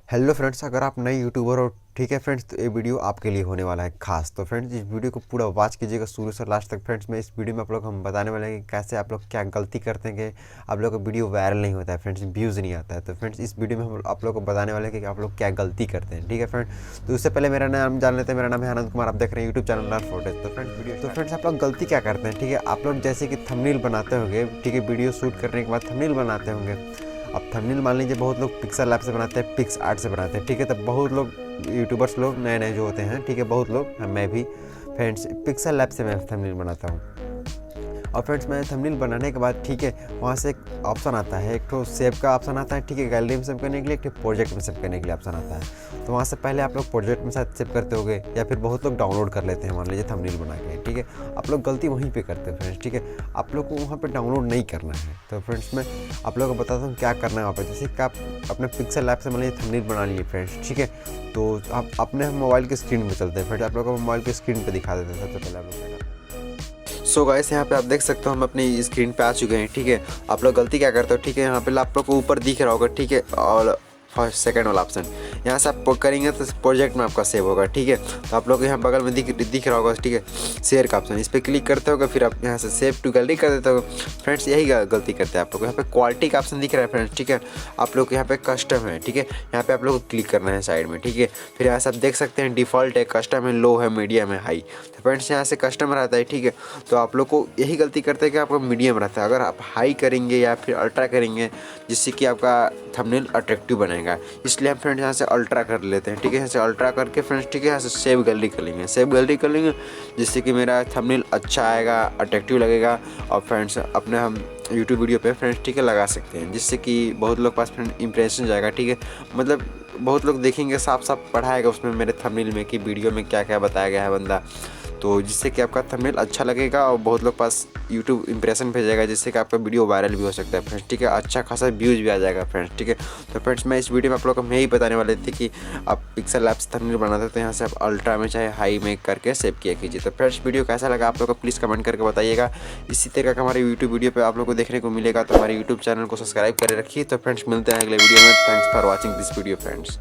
Hello friends, अगर आप नए यूट्यूबर हो, ठीक है फ्रेंड्स, तो ये वीडियो आपके लिए होने वाला है खास। तो फ्रेंड्स इस वीडियो को पूरा वॉच कीजिएगा शुरू से लास्ट तक। फ्रेंड्स मैं इस वीडियो में आप लोग हम बताने वाले हैं कि कैसे आप लोग क्या गलती करते हैं कि आप लोग का वीडियो वायरल नहीं होता है, फ्रेंड्स व्यूज़ नहीं आता है। तो फ्रेंड्स इस वीडियो में हम आप लोग को बताने वाले हैं कि आप लोग क्या गलती करते हैं, ठीक है फ्रेंड्स। तो उससे पहले मेरा नाम जान लेते हैं। मेरा नाम है आनंद कुमार, आप देख रहे हैं यूट्यूब चैनल लर्न फुटेज। तो फ्रेंड्स आप लोग गलती क्या करते हैं, ठीक है। आप लोग जैसे कि थंबनेल बनाते होंगे, ठीक है, वीडियो शूट करने के बाद थंबनेल बनाते होंगे। अब थंबनेल मान लीजिए बहुत लोग पिक्सल ऐप से बनाते हैं, पिक्स आर्ट से बनाते हैं, ठीक है। तब बहुत लोग यूट्यूबर्स लोग नए नए जो होते हैं, ठीक है, बहुत लोग, मैं भी फ्रेंड्स पिक्सल ऐप से मैं थंबनेल बनाता हूँ। और फ्रेंड्स मैं थंबनेल बनाने के बाद, ठीक है, वहाँ से एक ऑप्शन आता है, एक तो सेव का ऑप्शन आता है, ठीक है, गैलरी में सेव करने के लिए, एक प्रोजेक्ट में सेव करने के लिए ऑप्शन आता है। तो वहाँ से पहले आप लोग प्रोजेक्ट में शायद सेव करते होगे, या फिर बहुत लोग डाउनलोड कर लेते हैं, मान लीजिए थंबनेल बना के, ठीक है। आप लोग गलती वहीं पे करते हैं फ्रेंड्स, ठीक है। आप लोग को वहाँ पे डाउनलोड नहीं करना है। तो फ्रेंड्स मैं आप लोगों को बताता हूँ क्या करना है वहाँ पे। जैसे कि आप अपने पिक्सल ऐप से मान लीजिए थंबनेल बना लिए फ्रेंड्स, ठीक है। तो आप अपने मोबाइल के स्क्रीन पर चलते हैं फ्रेंड्स। आप लोग को मोबाइल के स्क्रीन पर दिखा देते हैं सबसे पहले आप लोग। सो गाइस यहाँ पे आप देख सकते हो हम अपनी स्क्रीन पे आ चुके हैं, ठीक है। आप लोग गलती क्या करते हो, ठीक है, यहाँ पे आप लोग को ऊपर दिख रहा होगा, ठीक है, और फर्स्ट सेकंड वाला ऑप्शन यहाँ से आप करेंगे तो प्रोजेक्ट में आपका सेव होगा, ठीक है। तो आप लोग यहाँ बगल में दिख रहा होगा, ठीक है, शेयर का ऑप्शन, इस पर क्लिक करते होगा, फिर आप यहाँ से सेव टू गैलरी कर देते हो। फ्रेंड्स यही गलती करते हैं आप लोग। यहाँ पे क्वालिटी का ऑप्शन दिख रहा है फ्रेंड्स, ठीक है। आप लोग यहाँ पे कस्टम है, ठीक है, यहाँ पे आप लोग को क्लिक करना है साइड में, ठीक है। फिर यहाँ से आप देख सकते हैं डिफ़ॉल्ट है, कस्टम है, लो है, मीडियम है, हाई। तो फ्रेंड्स यहाँ से कस्टम रहता है, ठीक है। तो आप लोग को यही गलती करते हैं कि आपका मीडियम रहता है। अगर आप हाई करेंगे या फिर अल्ट्रा करेंगे, जिससे कि आपका थंबनेल अट्रैक्टिव बनेगा, इसलिए हम फ्रेंड्स यहाँ से अल्ट्रा कर लेते हैं, ठीक है। यहाँ से अल्ट्रा करके फ्रेंड्स, ठीक है, यहाँ से सेव गैलरी कर लेंगे, सेव गैलरी कर लेंगे, जिससे कि मेरा थंबनेल अच्छा आएगा, अट्रैक्टिव लगेगा। और फ्रेंड्स अपने हम यूट्यूब वीडियो पे फ्रेंड्स, ठीक है, लगा सकते हैं, जिससे कि बहुत लोग पास फ्रेंड इंप्रेशन जाएगा, ठीक है। मतलब बहुत लोग देखेंगे, साफ साफ पढ़ाएगा उसमें मेरे थंबनेल में कि वीडियो में क्या क्या बताया गया है बंदा, तो जिससे कि आपका थंबनेल अच्छा लगेगा और बहुत लोग पास यूट्यूब इंप्रेशन भेजेगा, जिससे कि आपका वीडियो वायरल भी हो सकता है फ्रेंड्स, ठीक है। अच्छा खासा व्यूज़ भी आ जाएगा फ्रेंड्स, ठीक है। तो फ्रेंड्स मैं इस वीडियो में आप लोगों को यही बताने वाले थे कि आप पिक्सल ऐप से थंबनेल बनाते हो तो यहाँ से आप अल्ट्रा में चाहे हाई में करके सेव किया कीजिए। तो फ्रेंड्स वीडियो कैसा लगा आप लोग को प्लीज़ कमेंट करके बताइएगा। इसी तरह का हमारे यूट्यूब वीडियो पर आप लोग को देखने को मिलेगा, तो हमारे यूट्यूब चैनल को सब्सक्राइब कर रखिए। तो फ्रेंड्स मिलते हैं अगले वीडियो में। Thanks for watching this video friends.